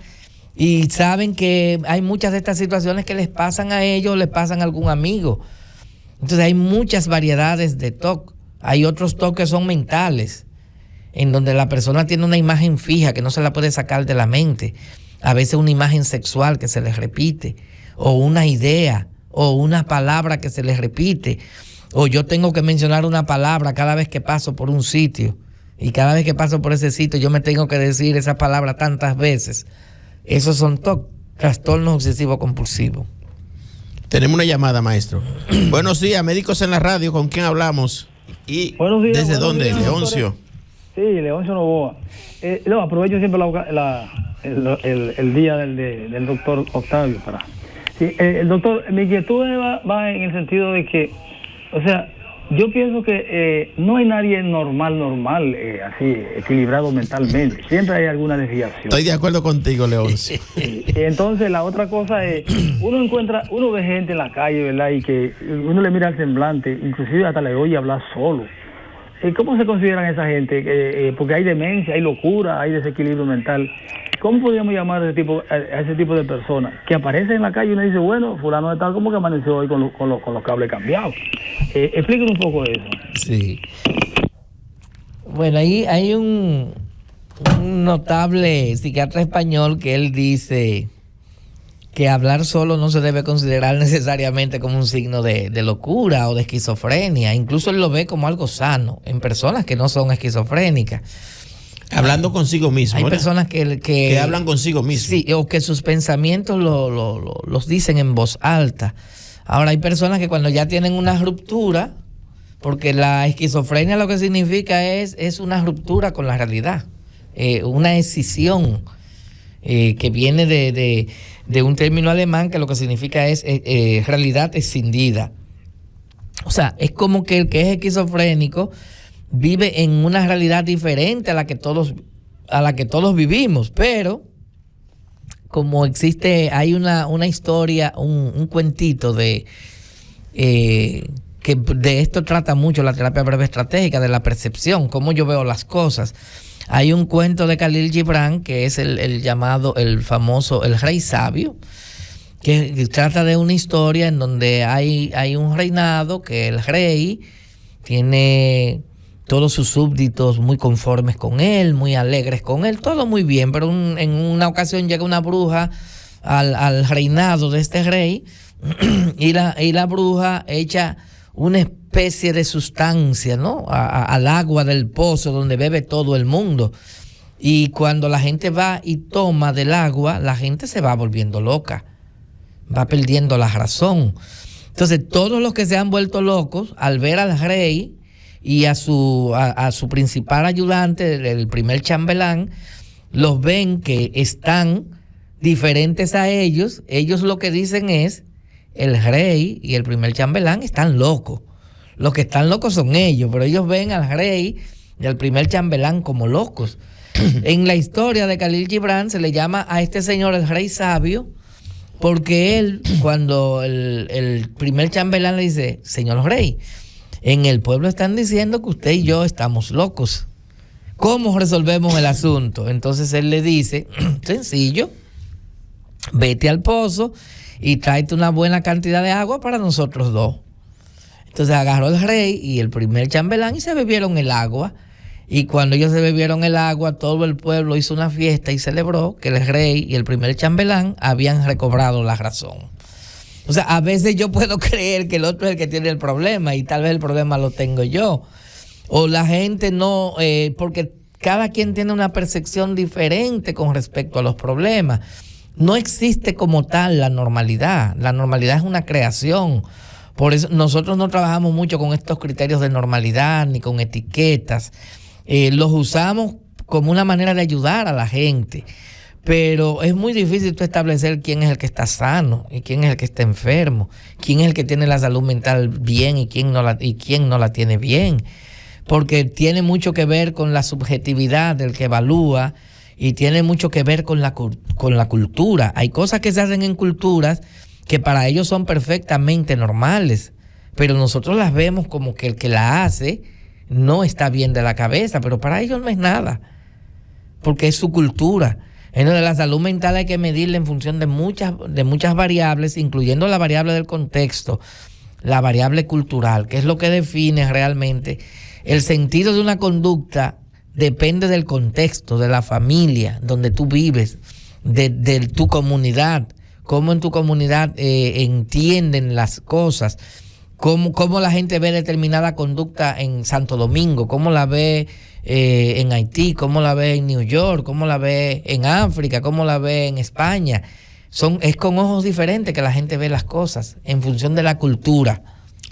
y saben que hay muchas de estas situaciones que les pasan a ellos, les pasan a algún amigo. Entonces hay muchas variedades de TOC. Hay otros TOC que son mentales, en donde la persona tiene una imagen fija que no se la puede sacar de la mente. A veces una imagen sexual que se les repite, o una idea, o una palabra que se les repite, o yo tengo que mencionar una palabra cada vez que paso por un sitio, y cada vez que paso por ese sitio yo me tengo que decir esa palabra tantas veces. Esos son TOC, trastornos obsesivos compulsivos. Tenemos una llamada, maestro. Buenos días, Médicos en la Radio, ¿con quién hablamos? ¿Y buenos días, desde dónde? Días, Leoncio. Sí, Leoncio Novoa. Aprovecho siempre el día del doctor Octavio para. Sí, el doctor, mi inquietud va en el sentido de que, o sea, yo pienso que no hay nadie normal, así, equilibrado mentalmente. Siempre hay alguna desviación. Estoy de acuerdo contigo, Leoncio. Sí. Entonces, la otra cosa es, uno ve gente en la calle, ¿verdad? Y que uno le mira el semblante, inclusive hasta le oye hablar solo. ¿Cómo se consideran esa gente? Porque hay demencia, hay locura, hay desequilibrio mental. ¿Cómo podríamos llamar a ese tipo de personas que aparecen en la calle y uno dice, bueno, fulano de tal como que amaneció hoy con los cables cambiados? Explíquenos un poco de eso. Sí. Bueno, ahí hay un notable psiquiatra español que él dice que hablar solo no se debe considerar necesariamente como un signo de locura o de esquizofrenia. Incluso él lo ve como algo sano en personas que no son esquizofrénicas. Hablando consigo mismo. Hay personas que hablan consigo mismo. Sí, o que sus pensamientos los dicen en voz alta. Ahora hay personas que cuando ya tienen una ruptura, porque la esquizofrenia lo que significa es una ruptura con la realidad, una escisión que viene de un término alemán que lo que significa es realidad escindida. O sea, es como que el que es esquizofrénico vive en una realidad diferente a la que todos vivimos, pero como hay una historia, un cuentito que de esto trata mucho la terapia breve estratégica, de la percepción, cómo yo veo las cosas. Hay un cuento de Khalil Gibran que es el famoso El Rey Sabio, que trata de una historia en donde hay un reinado que el rey tiene todos sus súbditos muy conformes con él, muy alegres con él, todo muy bien, pero en una ocasión llega una bruja al reinado de este rey y la bruja echa una especie de sustancia, ¿no?, al agua del pozo donde bebe todo el mundo. Y cuando la gente va y toma del agua, la gente se va volviendo loca, va perdiendo la razón. Entonces, todos los que se han vuelto locos al ver al rey y a su principal ayudante, el primer chambelán, los ven que están diferentes a ellos. Ellos lo que dicen es, el rey y el primer chambelán están locos. Los que están locos son ellos, pero ellos ven al rey y al primer chambelán como locos. En la historia de Khalil Gibran se le llama a este señor el Rey Sabio, porque él, cuando el primer chambelán le dice, señor rey, en el pueblo están diciendo que usted y yo estamos locos, ¿cómo resolvemos el asunto? Entonces él le dice, sencillo, vete al pozo y tráete una buena cantidad de agua para nosotros dos. Entonces agarró el rey y el primer chambelán y se bebieron el agua. Y cuando ellos se bebieron el agua, todo el pueblo hizo una fiesta y celebró que el rey y el primer chambelán habían recobrado la razón. O sea, a veces yo puedo creer que el otro es el que tiene el problema y tal vez el problema lo tengo yo. O la gente no, porque cada quien tiene una percepción diferente con respecto a los problemas. No existe como tal la normalidad. La normalidad es una creación. Por eso nosotros no trabajamos mucho con estos criterios de normalidad ni con etiquetas. Los usamos como una manera de ayudar a la gente. Pero es muy difícil tú establecer quién es el que está sano y quién es el que está enfermo, quién es el que tiene la salud mental bien y quién no la tiene bien. Porque tiene mucho que ver con la subjetividad del que evalúa y tiene mucho que ver con la cultura. Hay cosas que se hacen en culturas que para ellos son perfectamente normales, pero nosotros las vemos como que el que la hace no está bien de la cabeza, pero para ellos no es nada, porque es su cultura. En la salud mental hay que medirla en función de muchas variables, incluyendo la variable del contexto, la variable cultural, que es lo que define realmente el sentido de una conducta. Depende del contexto, de la familia donde tú vives, de tu comunidad, cómo en tu comunidad entienden las cosas, cómo la gente ve determinada conducta en Santo Domingo, cómo la ve en Haití, cómo la ve en New York, cómo la ve en África, cómo la ve en España. Es con ojos diferentes que la gente ve las cosas en función de la cultura.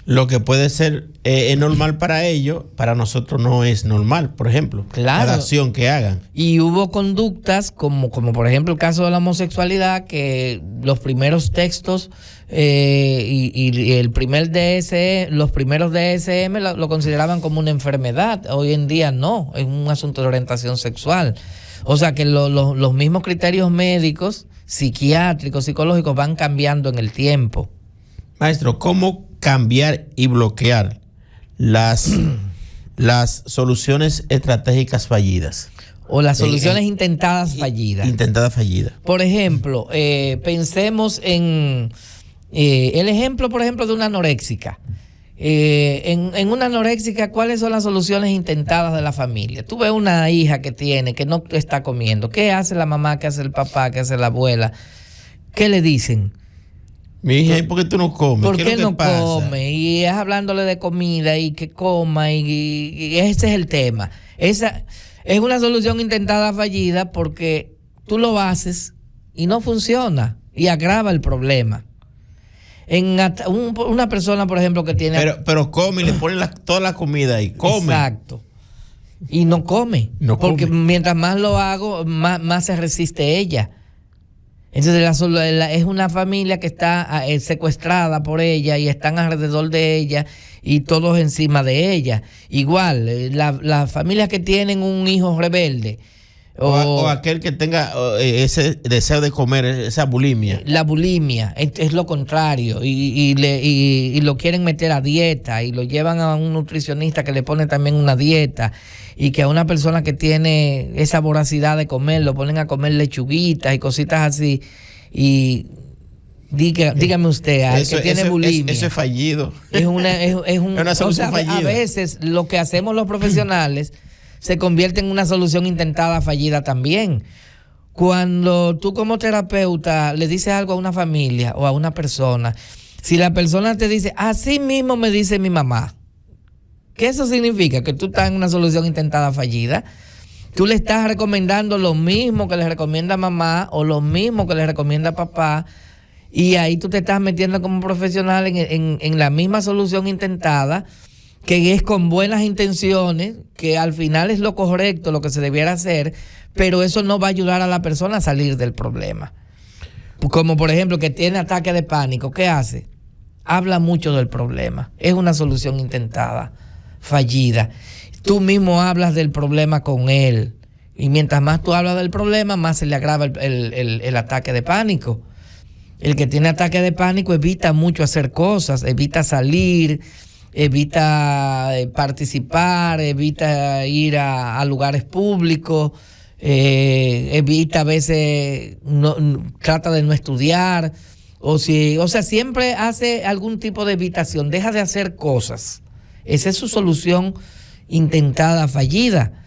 Lo que puede ser normal para ellos, para nosotros no es normal, por ejemplo. Claro. La acción que hagan. Y hubo conductas como por ejemplo el caso de la homosexualidad, que los primeros textos y el primer los primeros DSM lo consideraban como una enfermedad. Hoy en día no, es un asunto de orientación sexual. O sea que los mismos criterios médicos, psiquiátricos, psicológicos van cambiando en el tiempo. Maestro, ¿cómo cambiar y bloquear las soluciones estratégicas fallidas? O las soluciones intentadas fallidas. Intentadas fallidas. Por ejemplo, pensemos en el ejemplo, por ejemplo, de una anoréxica. En una anoréxica, ¿cuáles son las soluciones intentadas de la familia? Tú ves una hija que no está comiendo. ¿Qué hace la mamá? ¿Qué hace el papá? ¿Qué hace la abuela? ¿Qué le dicen? Mi hija, ¿y por qué tú no comes? ¿Por qué no come? Y es hablándole de comida y que coma y ese es el tema. Esa es una solución intentada fallida porque tú lo haces y no funciona y agrava el problema. Una persona, por ejemplo, que tiene... Pero come y le ponen toda la comida ahí. Come. Exacto. Y no come. Porque mientras más lo hago, más se resiste ella. Entonces es una familia que está secuestrada por ella y están alrededor de ella y todos encima de ella. Igual, las familias que tienen un hijo rebelde. O aquel que tenga ese deseo de comer, esa bulimia. La bulimia es lo contrario y lo quieren meter a dieta y lo llevan a un nutricionista que le pone también una dieta y que a una persona que tiene esa voracidad de comer lo ponen a comer lechuguitas y cositas así y dígame usted, al que tiene bulimia. Eso es fallido. Es una solución fallida. A veces lo que hacemos los profesionales se convierte en una solución intentada fallida también. Cuando tú como terapeuta le dices algo a una familia o a una persona, si la persona te dice, así mismo me dice mi mamá, ¿qué eso significa? Que tú estás en una solución intentada fallida. Tú le estás recomendando lo mismo que le recomienda mamá o lo mismo que le recomienda papá y ahí tú te estás metiendo como profesional en la misma solución intentada, que es con buenas intenciones, que al final es lo correcto, lo que se debiera hacer, pero eso no va a ayudar a la persona a salir del problema. Como por ejemplo que tiene ataque de pánico, ¿qué hace? Habla mucho del problema. Es una solución intentada, fallida. Tú mismo hablas del problema con él y mientras más tú hablas del problema, más se le agrava el ataque de pánico. El que tiene ataque de pánico evita mucho hacer cosas, evita salir, evita participar, evita ir a lugares públicos, evita a veces, trata de no estudiar, o sea, siempre hace algún tipo de evitación, deja de hacer cosas. Esa es su solución intentada, fallida.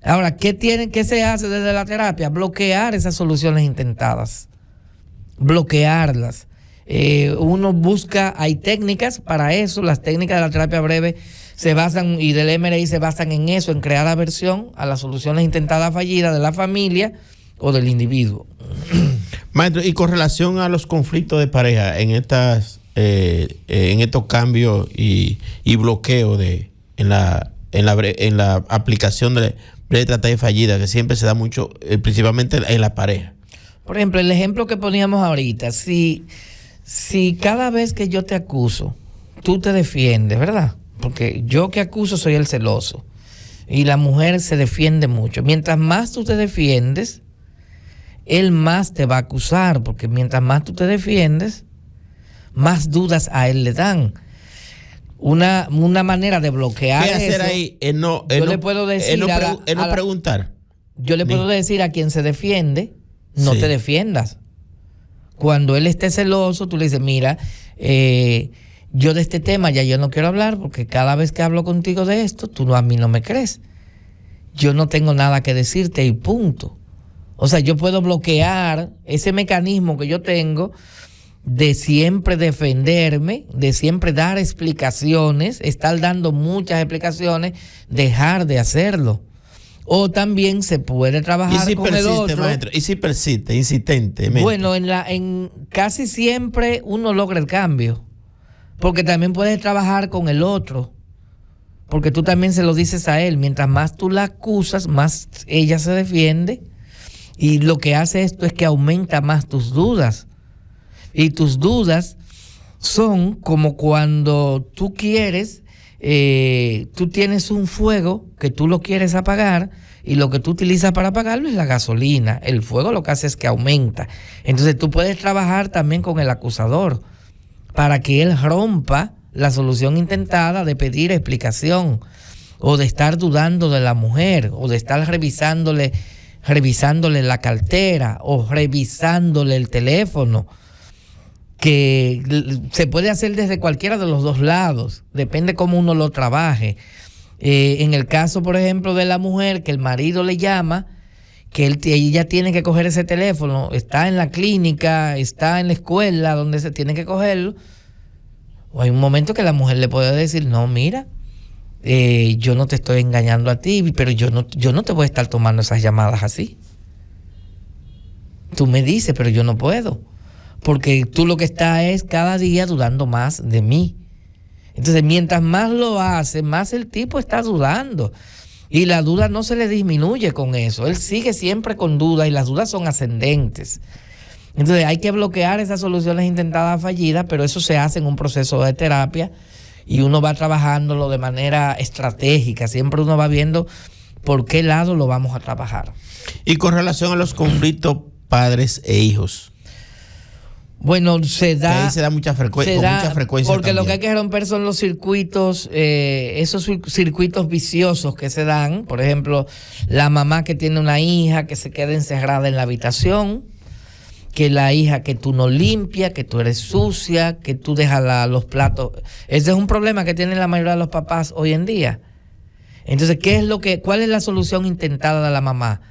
Ahora, ¿qué se hace desde la terapia? Bloquear esas soluciones intentadas, bloquearlas. Uno busca, hay técnicas para eso, las técnicas de la terapia breve se basan, y del MRI se basan en eso, en crear aversión a las soluciones intentadas fallidas de la familia o del individuo. Maestro, y con relación a los conflictos de pareja en estos cambios y bloqueo en la aplicación de breve tratamiento fallida, que siempre se da mucho, principalmente en la pareja. Por ejemplo, el ejemplo que poníamos ahorita, si cada vez que yo te acuso, tú te defiendes, ¿verdad? Porque yo que acuso soy el celoso y la mujer se defiende mucho. Mientras más tú te defiendes, él más te va a acusar, porque mientras más tú te defiendes, más dudas a él le dan. Una manera de bloquear ¿qué hacer eso, ahí? Yo le puedo decir preguntar. Yo le puedo decir a quien se defiende, no Sí. te defiendas. Cuando él esté celoso, tú le dices, mira, yo de este tema ya yo no quiero hablar, porque cada vez que hablo contigo de esto, tú a mí no me crees. Yo no tengo nada que decirte y punto. O sea, yo puedo bloquear ese mecanismo que yo tengo de siempre defenderme, de siempre dar explicaciones, estar dando muchas explicaciones, dejar de hacerlo. O también se puede trabajar con el otro. Maestro, y si persiste, insistentemente. Bueno, en casi siempre uno logra el cambio, porque también puedes trabajar con el otro, porque tú también se lo dices a él. Mientras más tú la acusas, más ella se defiende, y lo que hace esto es que aumenta más tus dudas. Y tus dudas son como cuando tú quieres, tú tienes un fuego que tú lo quieres apagar, y lo que tú utilizas para apagarlo es la gasolina. El fuego lo que hace es que aumenta. Entonces tú puedes trabajar también con el acusador para que él rompa la solución intentada de pedir explicación, o de estar dudando de la mujer, o de estar revisándole la cartera, o revisándole el teléfono, que se puede hacer desde cualquiera de los dos lados, depende cómo uno lo trabaje. En el caso, por ejemplo, de la mujer, que el marido le llama, que ella tiene que coger ese teléfono, está en la clínica, está en la escuela donde se tiene que cogerlo, o hay un momento que la mujer le puede decir, no, mira, yo no te estoy engañando a ti, pero yo no te voy a estar tomando esas llamadas así. Tú me dices, pero yo no puedo, porque tú lo que estás es cada día dudando más de mí. Entonces, mientras más lo hace, más el tipo está dudando. Y la duda no se le disminuye con eso. Él sigue siempre con dudas, y las dudas son ascendentes. Entonces, hay que bloquear esas soluciones intentadas fallidas, pero eso se hace en un proceso de terapia, y uno va trabajándolo de manera estratégica. Siempre uno va viendo por qué lado lo vamos a trabajar. Y con relación a los conflictos padres e hijos. Bueno, se da. Que ahí se da mucha frecuencia. Porque también. lo que hay que romper son los circuitos, esos circuitos viciosos que se dan. Por ejemplo, la mamá que tiene una hija que se queda encerrada en la habitación, que la hija que tú no limpias, que tú eres sucia, que tú dejas los platos. Ese es un problema que tienen la mayoría de los papás hoy en día. Entonces, ¿cuál es la solución intentada de la mamá?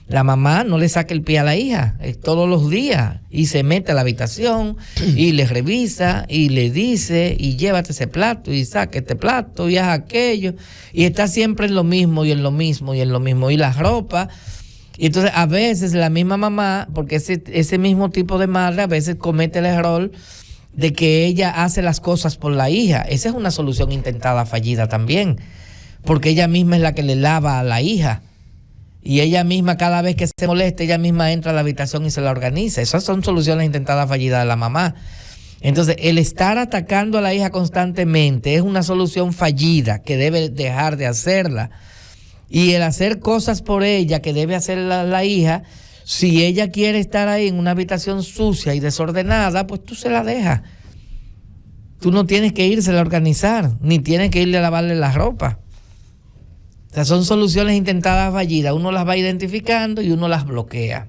La mamá no le saca el pie a la hija todos los días, y se mete a la habitación y le revisa y le dice, y llévate ese plato y saca este plato y haz aquello, y está siempre en lo mismo y en lo mismo y en lo mismo, y la ropa. Y entonces a veces la misma mamá, porque ese mismo tipo de madre a veces comete el error de que ella hace las cosas por la hija. Esa es una solución intentada fallida también, porque ella misma es la que le lava a la hija. Y ella misma, cada vez que se molesta, ella misma entra a la habitación y se la organiza. Esas son soluciones intentadas fallidas de la mamá. Entonces, el estar atacando a la hija constantemente es una solución fallida que debe dejar de hacerla. Y el hacer cosas por ella que debe hacer la hija, si ella quiere estar ahí en una habitación sucia y desordenada, pues tú se la dejas. Tú no tienes que irse a organizar, ni tienes que irle a lavarle la ropa. O sea, son soluciones intentadas fallidas. Uno las va identificando y uno las bloquea,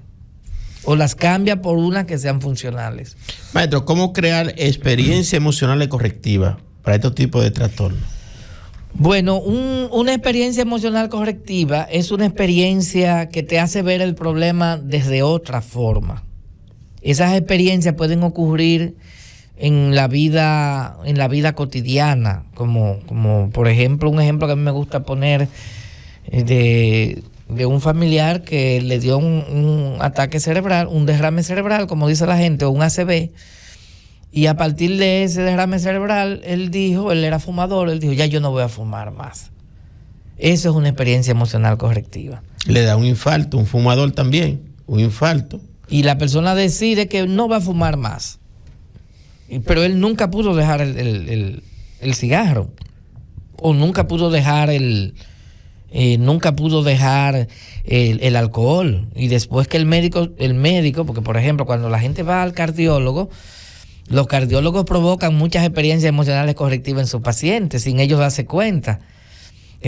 o las cambia por unas que sean funcionales. Maestro, ¿cómo crear experiencia emocional correctiva para estos tipos de trastornos? Bueno, una experiencia emocional correctiva es una experiencia que te hace ver el problema desde otra forma. Esas experiencias pueden ocurrir en la vida cotidiana, como por ejemplo, un ejemplo que a mí me gusta poner de un familiar que le dio un ataque cerebral, un derrame cerebral, como dice la gente, o un ACV, y a partir de ese derrame cerebral, él era fumador, él dijo, ya yo no voy a fumar más. Eso es una experiencia emocional correctiva. Le da un infarto, un fumador también, un infarto. Y la persona decide que no va a fumar más. Pero él nunca pudo dejar el cigarro. O nunca pudo dejar el alcohol. Y después que el médico, porque por ejemplo, cuando la gente va al cardiólogo, los cardiólogos provocan muchas experiencias emocionales correctivas en sus pacientes, sin ellos darse cuenta.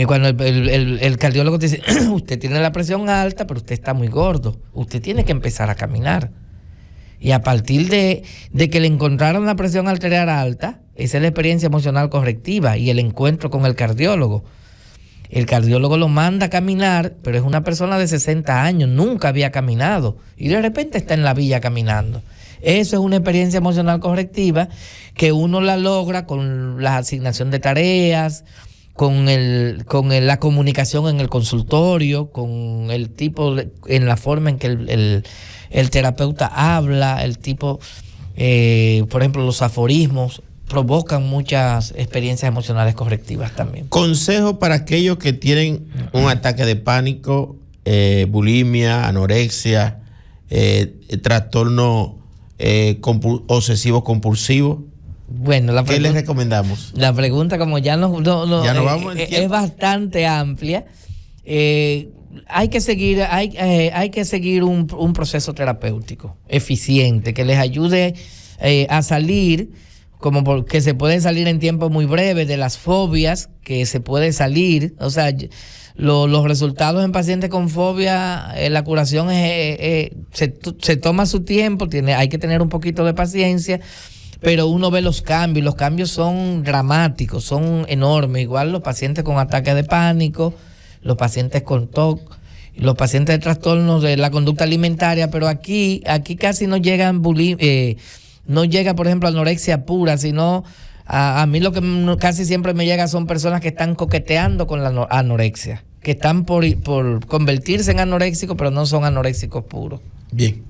Cuando el cardiólogo te dice, usted tiene la presión alta, pero usted está muy gordo, usted tiene que empezar a caminar. Y a partir de que le encontraron la presión arterial alta, esa es la experiencia emocional correctiva y el encuentro con el cardiólogo. El cardiólogo lo manda a caminar, pero es una persona de 60 años, nunca había caminado y de repente está en la villa caminando. Eso es una experiencia emocional correctiva que uno la logra con la asignación de tareas, con la comunicación en el consultorio, con el tipo, en la forma en que el terapeuta habla, el tipo, por ejemplo, los aforismos provocan muchas experiencias emocionales correctivas también. Consejo para aquellos que tienen un ataque de pánico, bulimia, anorexia, trastorno obsesivo compulsivo. Bueno, ¿qué les recomendamos? La pregunta, como ya no vamos es bastante amplia. Hay que seguir un proceso terapéutico eficiente que les ayude a salir, que se puede salir en tiempo muy breve de las fobias, que se puede salir, o sea, los resultados en pacientes con fobia, la curación se toma su tiempo, hay que tener un poquito de paciencia, pero uno ve los cambios son dramáticos, son enormes, igual los pacientes con ataques de pánico, los pacientes con TOC, los pacientes de trastornos de la conducta alimentaria, pero aquí casi no llegan no llega, por ejemplo, anorexia pura, sino a mí lo que casi siempre me llega son personas que están coqueteando con la anorexia, que están por convertirse en anoréxicos, pero no son anoréxicos puros. Bien.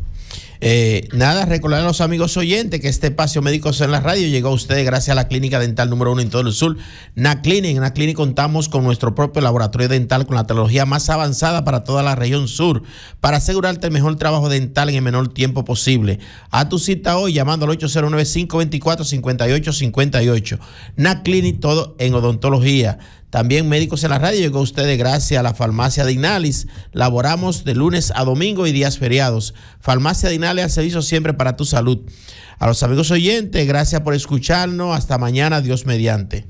Recordar a los amigos oyentes que este espacio Médicos en la Radio llegó a ustedes gracias a la clínica dental número 1 en todo el sur, NAClinic. En NAClinic contamos con nuestro propio laboratorio dental con la tecnología más avanzada para toda la región sur, para asegurarte el mejor trabajo dental en el menor tiempo posible. A tu cita hoy llamando al 809-524-5858. NAClinic, todo en odontología. También Médicos en la Radio llegó a ustedes gracias a la Farmacia Dignalis. Laboramos de lunes a domingo y días feriados. Farmacia Dignalis, al servicio siempre para tu salud. A los amigos oyentes, gracias por escucharnos. Hasta mañana, Dios mediante.